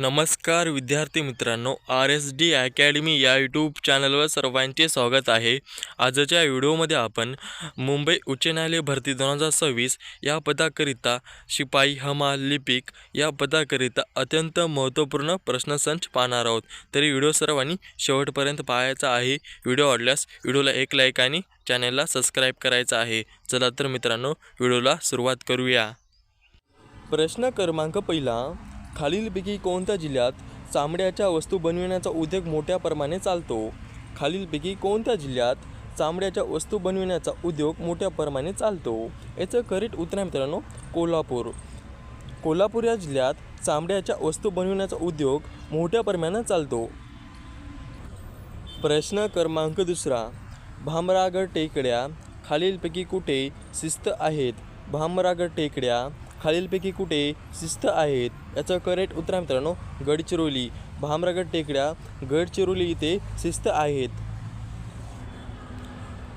नमस्कार विद्यार्थी मित्रांनो, RSD अकॅडमी या यूट्यूब चॅनलवर सर्वांचे स्वागत आहे. आजच्या व्हिडिओमध्ये आपण मुंबई उच्च न्यायालय भरती 2026 या पदाकरिता शिपाई, हमाल, लिपिक या पदाकरिता अत्यंत महत्त्वपूर्ण प्रश्नसंच पाहणार आहोत. तरी व्हिडिओ सर्वांनी शेवटपर्यंत पाहायचा आहे. व्हिडिओ आवडल्यास व्हिडिओला एक लाईक आणि चॅनलला सबस्क्राईब करायचं आहे. चला तर मित्रांनो, व्हिडिओला सुरुवात करूया. प्रश्न क्रमांक पहिला, खालीलपैकी कोणत्या जिल्ह्यात चामड्याच्या वस्तू बनविण्याचा उद्योग मोठ्या प्रमाणे चालतो? खालीलपैकी कोणत्या जिल्ह्यात चामड्याच्या वस्तू बनविण्याचा उद्योग मोठ्या प्रमाणे चालतो? याचं करेक्ट उत्तर आहे मित्रांनो, कोल्हापूर. कोल्हापूर या जिल्ह्यात चामड्याच्या वस्तू बनविण्याचा उद्योग मोठ्या प्रमाणात चालतो. प्रश्न क्रमांक दुसरा, भामरागड टेकड्या खालीलपैकी कुठे स्थित आहेत? भामरागड टेकड्या खालीलपैकी कुठे स्थित आहेत? याचं करेक्ट उत्तर आहे मित्रांनो, गडचिरोली. भामरागड टेकड्या गडचिरोली इथे स्थित आहेत.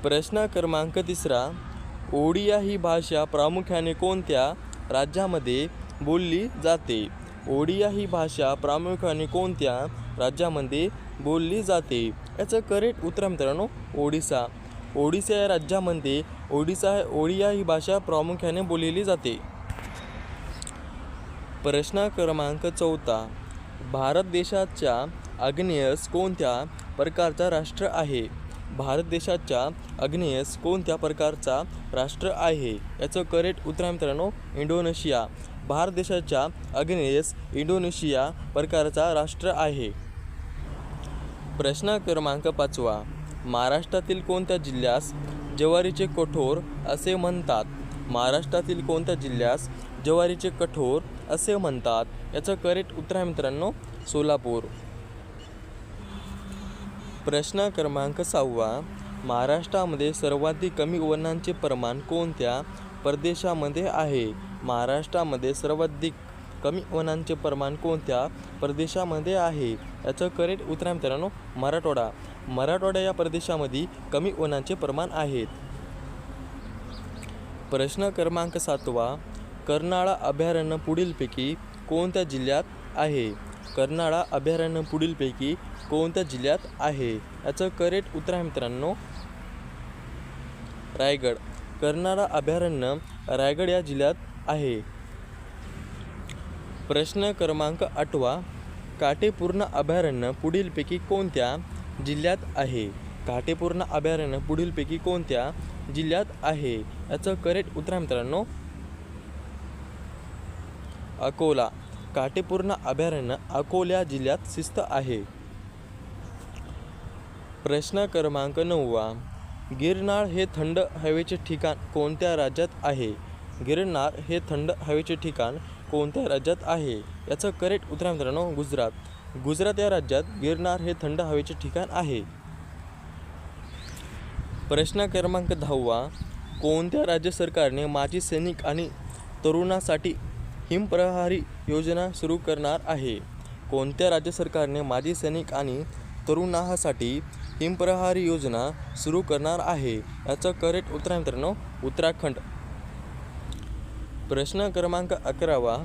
प्रश्न क्रमांक तिसरा, ओडिया ही भाषा प्रामुख्याने कोणत्या राज्यामध्ये बोलली जाते? ओडिया ही भाषा प्रामुख्याने कोणत्या राज्यामध्ये बोलली जाते? याचं करेक्ट उत्तर आहे मित्रांनो, ओडिसा. ओडिसा या राज्यामध्ये ओडिया ही भाषा प्रामुख्याने बोलली जाते. प्रश्न क्रमांक चौथा, भारत देशाच्या आग्नेयस कोणत्या प्रकारचा राष्ट्र आहे? भारत देशाच्या आग्नेयस कोणत्या प्रकारचा राष्ट्र आहे? याचं करेक्ट उत्तर आहे मित्रांनो, इंडोनेशिया. भारत देशाच्या आग्नेयस इंडोनेशिया प्रकारचा राष्ट्र आहे. प्रश्न क्रमांक पाचवा, महाराष्ट्रातील कोणत्या जिल्ह्यास ज्वारीचे कठोर असे म्हणतात? महाराष्ट्रातील कोणत्या जिल्ह्यास ज्वारीचे कठोर असे म्हणतात? याचं करेक्ट उत्तर आहे मित्रांनो, सोलापूर. प्रश्न क्रमांक सहावा, महाराष्ट्रामध्ये सर्वाधिक कमी वनांचे प्रमाण कोणत्या प्रदेशामध्ये आहे? महाराष्ट्रामध्ये सर्वाधिक कमी वनांचे प्रमाण कोणत्या प्रदेशामध्ये आहे? याचं करेक्ट उत्तर आहे मित्रांनो, मराठवाडा. मराठवाडा या प्रदेशामध्ये कमी वनांचे प्रमाण आहेत. प्रश्न क्रमांक सातवा, कर्नाळा अभयारण्य पुढीलपैकी कोणत्या जिल्ह्यात आहे? कर्नाळा अभयारण्य पुढीलपैकी कोणत्या जिल्ह्यात आहे? याचं करेक्ट उत्तर आहे मित्रांनो, रायगड. कर्नाळा अभयारण्य रायगड या जिल्ह्यात आहे. प्रश्न क्रमांक आठवा, काटेपूर्ण अभयारण्य पुढीलपैकी कोणत्या जिल्ह्यात आहे? काटेपूर्ण अभयारण्य पुढीलपैकी कोणत्या जिल्ह्यात आहे? याचं करेक्ट उत्तर आहे मित्रांनो, अकोला. काटेपूर्ण अभयारण्य अकोला जिल्ह्यात स्थित आहे. प्रश्न क्रमांक नववा, गिरनार हे थंड हवेचे ठिकाण कोणत्या राज्यात आहे? गिरनार हे थंड हवेचे ठिकाण कोणत्या राज्यात आहे? याचं करेक्ट उत्तर आहे मित्रांनो, गुजरात. गुजरात या राज्यात गिरनार हे थंड हवेचे ठिकाण आहे. प्रश्न क्रमांक 10वा, कोणत्या राज्य सरकारने माजी सैनिक आणि तरुणांसाठी हिमप्रहारी योजना सुरू करणार आहे? कोणत्या राज्य सरकारने माजी सैनिक आणि तरुणांसाठी हिमप्रहारी योजना सुरू करणार आहे? याचं करेक्ट उत्तर आहे मित्रांनो, उत्तराखंड. प्रश्न क्रमांक 11वा,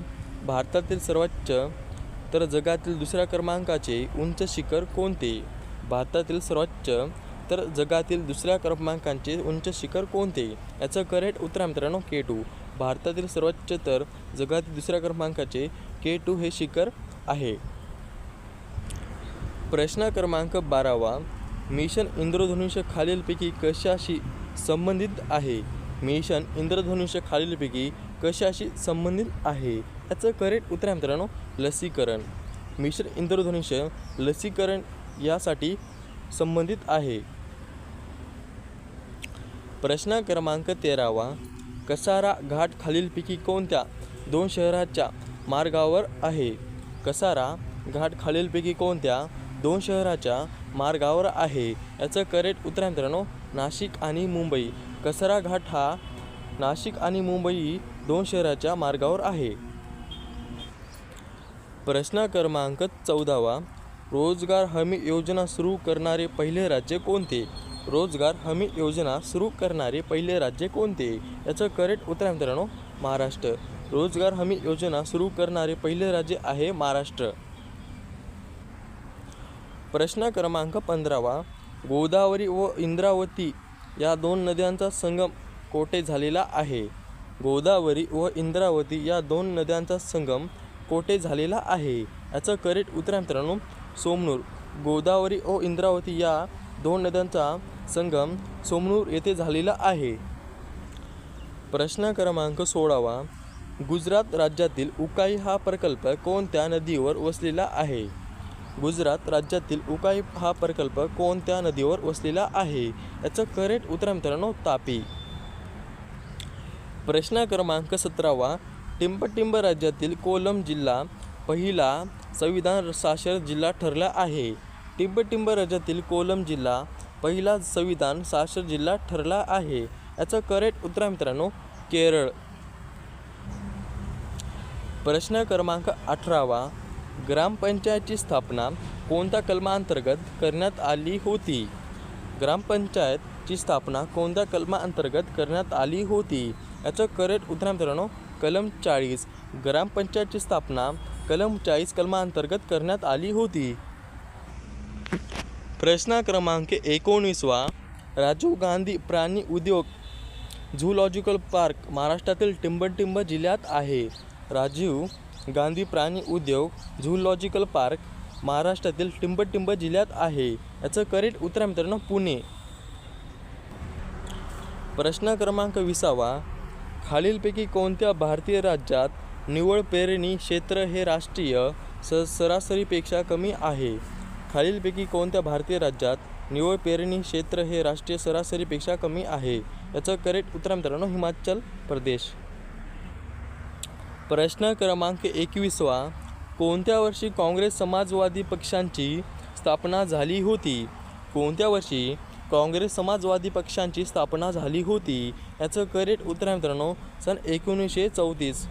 भारतातील सर्वोच्च तर जगातील दुसऱ्या क्रमांकाचे उंच शिखर कोणते? भारतातील सर्वोच्च तर जगातील दुसऱ्या क्रमांकाचे उंच शिखर कोणते? याचं करेक्ट उत्तर आहे मित्रांनो, K2. भारतातील सर्वोच्च तर जगातील दुसऱ्या क्रमांकाचे K2 हे शिखर आहे. प्रश्न क्रमांक 12वा, मिशन इंद्रधनुष्य खालीलपैकी कशाशी संबंधित आहे? मिशन इंद्रधनुष्य खालीलपैकी कशाशी संबंधित आहे? याचं करेक्ट उत्तर आहे मित्रांनो, लसीकरण. मिशन इंद्रधनुष्य लसीकरण यासाठी संबंधित आहे. प्रश्न क्रमांक 13वा, कसारा घाट खालीलपैकी कोणत्या दोन शहराच्या मार्गावर आहे? कसारा घाट खालीलपैकी कोणत्या दोन शहराच्या मार्गावर आहे? याचं करेक्ट उत्तर आहे मित्रांनो, नाशिक आणि मुंबई. कसारा घाट हा नाशिक आणि मुंबई दोन शहराच्या मार्गावर आहे. प्रश्न क्रमांक 14वा, रोजगार हमी योजना सुरू करणारे पहिले राज्य कोणते? रोजगार हमी योजना सुरू करणारे पहिले राज्य कोणते? याचं करेक्ट उत्तर आहे मित्रांनो, महाराष्ट्र. रोजगार हमी योजना सुरू करणारे पहिले राज्य आहे महाराष्ट्र. प्रश्न क्रमांक 15, गोदावरी व इंद्रावती या दोन नद्यांचा संगम कोठे झालेला आहे? गोदावरी व इंद्रावती या दोन नद्यांचा संगम कोठे झालेला आहे? याचं करेक्ट उत्तर आहे मित्रांनो सोमनूर. गोदावरी व इंद्रावती या दोन नद्यांचा संगम सोमनूर येथे झालेला आहे. प्रश्न क्रमांक 16, गुजरात राज्यातील उकाई हा प्रकल्प कोणत्या नदीवर वसलेला आहे? गुजरात राज्यातील उकाई हा प्रकल्प कोणत्या नदीवर वसलेला आहे? याचं करेक्ट उत्तर मित्रांनो तापी. प्रश्न क्रमांक 17, टिंबटिंब राज्यातील कोलम जिल्हा पहिला संविधान साक्षर जिल्हा ठरला आहे. टिंबटिंब राज्यातील कोलम जिल्हा पहिला संविधान साक्षर जिल्हा ठरला आहे. याचं करेक्ट उत्तर मित्रांनो केरळ. प्रश्न क्रमांक 18, ग्रामपंचायतची स्थापना कोणत्या कलमाअंतर्गत करण्यात आली होती? ग्रामपंचायतची स्थापना कोणत्या कलमाअंतर्गत करण्यात आली होती? याचं करेक्ट उत्तर मित्रांनो कलम 40. ग्रामपंचायतची स्थापना कलम 40 कलमाअंतर्गत करण्यात आली होती. प्रश्न क्रमांक 19, राजीव गांधी प्राणी उद्योग झूलॉजिकल पार्क महाराष्ट्रातील टिंबटिंब जिल्ह्यात आहे. राजीव गांधी प्राणी उद्योग झूलॉजिकल पार्क महाराष्ट्रातील टिंबटिंब जिल्ह्यात आहे. याचं करेक्ट उत्तर मित्रांनो पुणे. प्रश्न क्रमांक 20, खालीलपैकी कोणत्या भारतीय राज्यात निव्वळ पेरणी क्षेत्र हे राष्ट्रीय सरासरीपेक्षा कमी आहे? खालीलपैकी कोणत्या भारतीय राज्यात निव्वळ पेरणी क्षेत्र हे राष्ट्रीय सरासरीपेक्षा कमी आहे? याचं करेक्ट उत्तर मित्रांनो हिमाचल प्रदेश. प्रश्न क्रमांक 21, कोणत्या वर्षी काँग्रेस समाजवादी पक्षांची स्थापना झाली होती? कोणत्या वर्षी काँग्रेस समाजवादी पक्षांची स्थापना झाली होती? याचं करेक्ट उत्तर मित्रांनो सन 1934.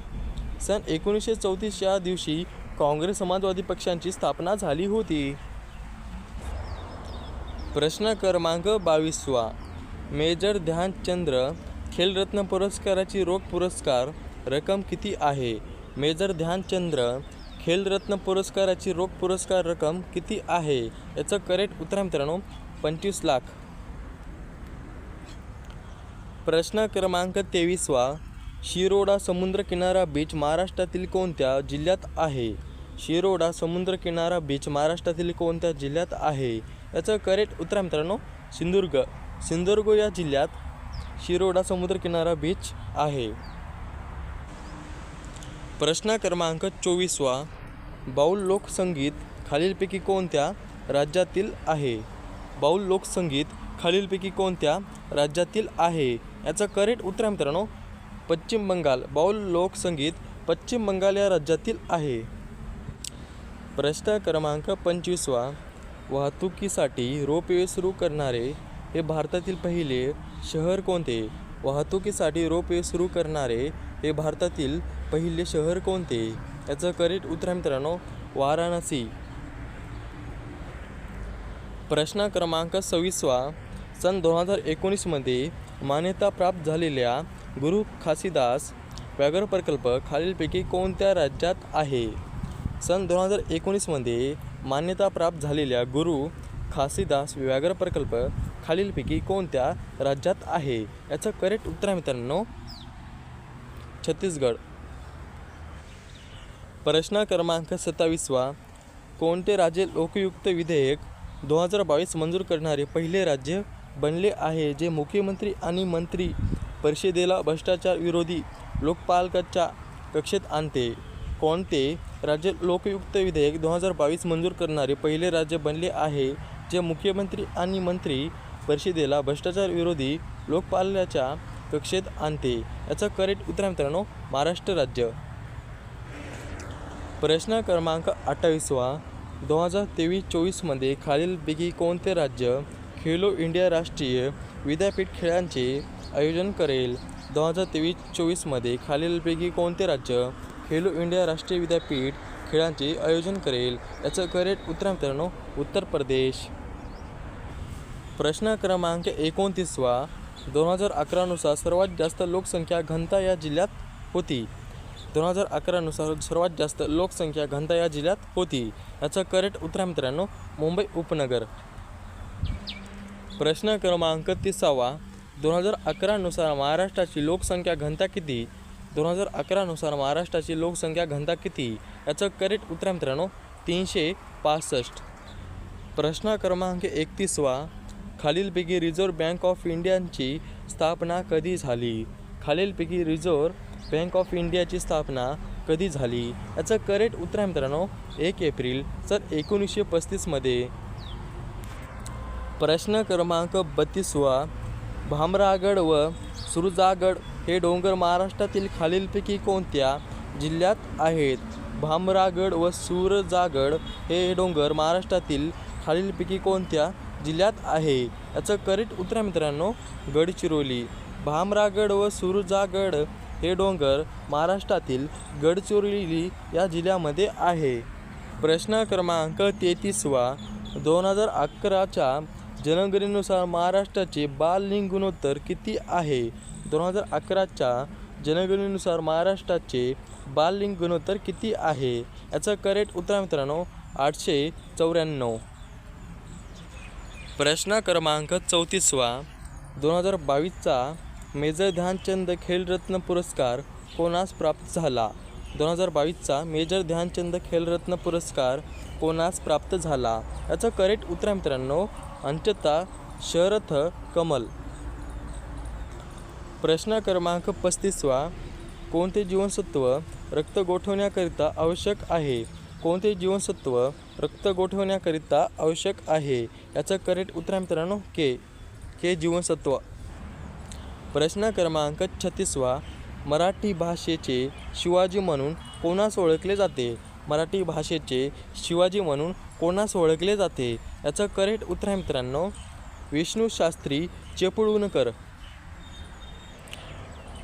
सन 1934 या दिवशी काँग्रेस समाजवादी पक्षांची स्थापना झाली होती. प्रश्न क्रमांक 22, मेजर ध्यानचंद खेलरत्न पुरस्काराची रोख पुरस्कार रक्कम किती आहे? मेजर ध्यानचंद खेलरत्न पुरस्काराची रोख पुरस्कार रक्कम किती आहे? याचं करेक्ट उत्तर मित्रांनो 25 लाख. प्रश्न क्रमांक 23, शिरोडा समुद्रकिनारा बीच महाराष्ट्रातील कोणत्या जिल्ह्यात आहे? शिरोडा समुद्रकिनारा बीच महाराष्ट्रातील कोणत्या जिल्ह्यात आहे? याचं करेक्ट उत्तर मित्रांनो सिंधुदुर्ग. सिंधुदुर्ग या जिल्ह्यात शिरोडा समुद्रकिनारा बीच आहे. प्रश्न क्रमांक 24, बाऊल लोकसंगीत खालीलपैकी कोणत्या राज्यातील आहे? बाऊल लोकसंगीत खालीलपैकी कोणत्या राज्यातील आहे? याचं करेक्ट उत्तर मित्रांनो पश्चिम बंगाल. बाऊल लोकसंगीत पश्चिम बंगाल या राज्यातील आहे. प्रश्न क्रमांक 25, वाहतुकीसाठी रोपवे सुरू करणारे हे भारतातील पहिले शहर कोणते? वाहतुकीसाठी रोपवे सुरू करणारे हे भारतातील पहिले शहर कोणते? याचं करेक्ट उत्तर मित्रांनो वाराणसी. प्रश्न क्रमांक 26, सन 2019 मध्ये मान्यता प्राप्त झालेल्या गुरु घासीदास व्याघ्र प्रकल्प खालीलपैकी कोणत्या राज्यात आहे? सन 2019 मध्ये मान्यता प्राप्त झालेल्या गुरु घासीदास व्याघ्र प्रकल्प खालीलपैकी कोणत्या राज्यात आहे? याचं करेक्ट उत्तर मित्रांनो छत्तीसगड. प्रश्न क्रमांक 27, कोणते राज्य लोकयुक्त विधेयक 2022 मंजूर करणारे पहिले राज्य बनले आहे जे मुख्यमंत्री आणि मंत्री परिषदेला भ्रष्टाचार विरोधी लोकपालाच्या कक्षेत आणते? कोणते राज्य लोकयुक्त विधेयक 2022 मंजूर करणारे पहिले राज्य बनले आहे जे मुख्यमंत्री आणि मंत्री परिषदेला भ्रष्टाचार विरोधी लोकपालाच्या कक्षेत आणते? याचं करेक्ट उत्तर मित्रांनो महाराष्ट्र राज्य. प्रश्न क्रमांक 28, 2023-24 मध्ये खालीलपैकी कोणते राज्य खेलो इंडिया राष्ट्रीय विद्यापीठ खेळांचे आयोजन करेल? 2023-24 मध्ये खालीलपैकी कोणते राज्य खेलो इंडिया राष्ट्रीय विद्यापीठ खेळांचे आयोजन करेल? याचं करेक्ट उत्तर मित्रांनो उत्तर प्रदेश. प्रश्न क्रमांक 29, 2011 नुसार सर्वात जास्त लोकसंख्या घनता या जिल्ह्यात होती? 2011 नुसार सर्वात जास्त लोकसंख्या घनता या जिल्ह्यात होती? याचं करेक्ट उत्तर आहे मित्रांनो मुंबई उपनगर. प्रश्न क्रमांक 30. 2011 नुसार महाराष्ट्राची लोकसंख्या घनता किती? 2011 नुसार महाराष्ट्राची लोकसंख्या घनता किती? याचं करेक्ट उत्तर आहे मित्रांनो 365. प्रश्न क्रमांक 31. खालीलपैकी रिझर्व्ह बँक ऑफ इंडियाची स्थापना कधी झाली? खालीलपैकी रिझर्व्ह बँक ऑफ इंडियाची स्थापना कधी झाली? याचं करेक्ट उत्तर आहे मित्रांनो 1 एप्रिल 1935 मध्ये. प्रश्न क्रमांक 32. भामरागड व सुरजागड हे डोंगर महाराष्ट्रातील खालीलपैकी कोणत्या जिल्ह्यात आहेत? भामरागड व सुरजागड हे डोंगर महाराष्ट्रातील खालीलपैकी कोणत्या जिल्ह्यात आहे? याचं करेक्ट उत्तर आहे मित्रांनो गडचिरोली. भामरागड व सुरजागड हे डोंगर महाराष्ट्रातील गडचिरोली या जिल्ह्यामध्ये आहे. प्रश्न क्रमांक 33. 2011च्या जनगणनेनुसार महाराष्ट्राचे बाललिंग गुणोत्तर किती आहे? 2011च्या जनगणनेनुसार महाराष्ट्राचे बाललिंग गुणोत्तर किती आहे? याचं करेक्ट उत्तर आहे मित्रांनो 894. प्रश्न क्रमांक 34. 2022चा मेजर ध्यानचंद खेलरत्न पुरस्कार कोणास प्राप्त झाला? 2022चा मेजर ध्यानचंद खेलरत्न पुरस्कार कोणास प्राप्त झाला? याचं करेक्ट उत्तर आहे मित्रांनो अंकिता शरथ कमल. प्रश्न क्रमांक 35. कोणते जीवनसत्व रक्त गोठवण्याकरिता आवश्यक आहे? कोणते जीवनसत्व रक्त गोठवण्याकरिता आवश्यक आहे? याचं करेक्ट उत्तर आहे मित्रांनो के जीवनसत्व. प्रश्न क्रमांक 36. मराठी भाषेचे शिवाजी म्हणून कोणास ओळखले जाते? मराठी भाषेचे शिवाजी म्हणून कोणास ओळखले जाते? याचं करेक्ट उत्तर आहे मित्रांनो विष्णू शास्त्री चिपळूणकर.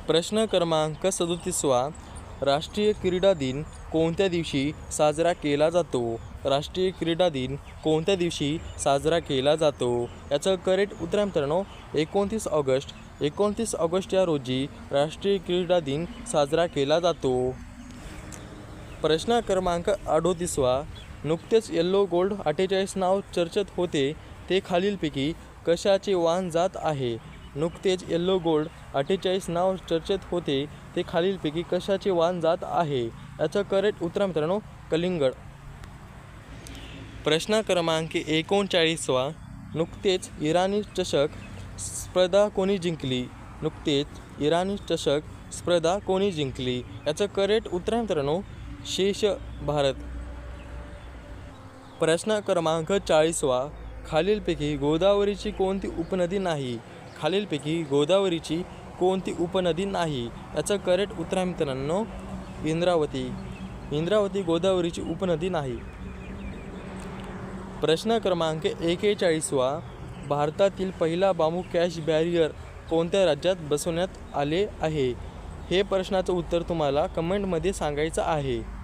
प्रश्न क्रमांक 37. राष्ट्रीय क्रीडा दिन कोणत्या दिवशी साजरा केला जातो? राष्ट्रीय क्रीडा दिन कोणत्या दिवशी साजरा केला जातो? याचं करेक्ट उत्तर आहे मित्रांनो 29 ऑगस्ट. 29 ऑगस्ट या रोजी राष्ट्रीय क्रीडा दिन साजरा केला जातो. प्रश्न क्रमांक 38. नुकतेच येल्लो गोल्ड 48 नाव चर्चेत होते ते खालीलपैकी कशाचे वाहन जात आहे? नुकतेच येल्लो गोल्ड 48 नाव चर्चेत होते ते खालीलपैकी कशाचे वाहन जात आहे? याचं करेक्ट उत्तर मित्रांनो कलिंगड. प्रश्न क्रमांक 39. नुकतेच इराणी चषक स्पर्धा कोणी जिंकली? नुकतेच इराणी चषक स्पर्धा कोणी जिंकली? याचं करेक्ट उत्तर मित्रांनो शेष भारत. प्रश्न क्रमांक 40. खालीलपैकी गोदावरीची कोणती उपनदी नाही? खालीलपैकी गोदावरीची कोणती उपनदी नाही? याचं करेक्ट उत्तर आहे मित्रांनो इंद्रावती. इंद्रावती गोदावरीची उपनदी नाही. प्रश्न क्रमांक 41. भारतातील पहिला बांबू कॅश बॅरियर कोणत्या राज्यात बसवण्यात आले आहे? हे प्रश्नाचं उत्तर तुम्हाला कमेंटमध्ये सांगायचं आहे.